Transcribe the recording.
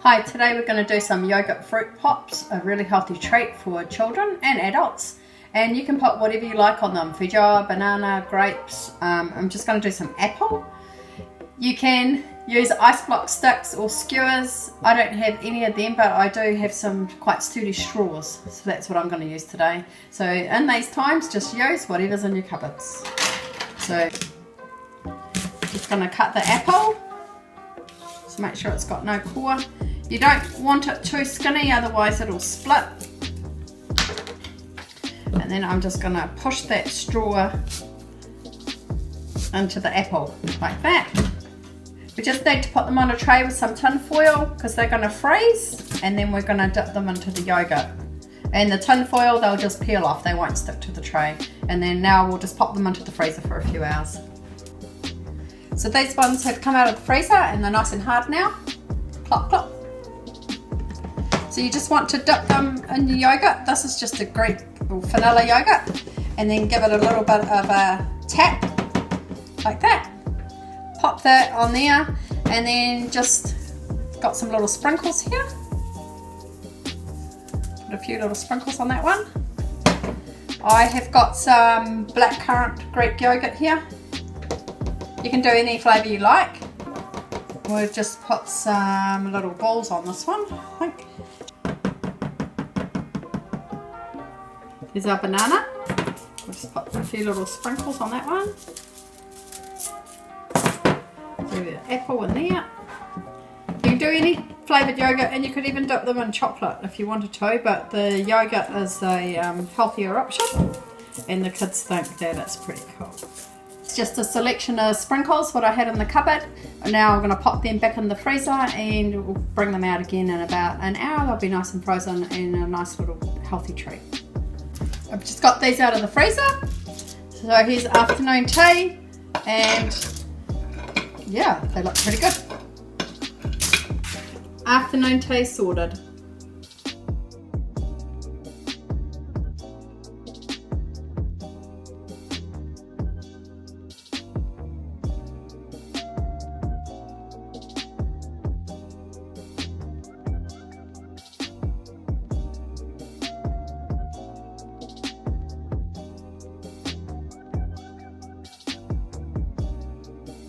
Hi, today we're going to do some yogurt fruit pops, a really healthy treat for children and adults. And you can put whatever you like on them, feijoa, banana, grapes. I'm just going to do some apple. You can use ice block sticks or skewers. I don't have any of them, but I do have some quite sturdy straws. So that's what I'm going to use today. So in these times, just use whatever's in your cupboards. So just going to cut the apple. So make sure it's got no core. You don't want it too skinny, otherwise it'll split. And then I'm just going to push that straw into the apple, like that. We just need to put them on a tray with some tin foil because they're going to freeze, and then we're going to dip them into the yogurt. And the tin foil, they'll just peel off, they won't stick to the tray. And then now we'll just pop them into the freezer for a few hours. So these ones have come out of the freezer and they're nice and hard now. Plop, plop. So you just want to dip them in the yogurt. This is just a Greek or vanilla yogurt. And then give it a little bit of a tap, like that. Pop that on there, and then just got some little sprinkles here. Put a few little sprinkles on that one. I have got some blackcurrant Greek yogurt here. You can do any flavour you like. We'll just put some little balls on this one, I think. Here's our banana. We'll just put a few little sprinkles on that one. Do the apple in there. You can do any flavoured yogurt, and you could even dip them in chocolate if you wanted to, but the yogurt is a healthier option, and the kids think that it's pretty cool. It's just a selection of sprinkles, what I had in the cupboard. And now I'm going to pop them back in the freezer, and we'll bring them out again in about an hour. They'll be nice and frozen and a nice little healthy treat. I've just got these out of the freezer. So here's afternoon tea, and yeah, they look pretty good. Afternoon tea sorted.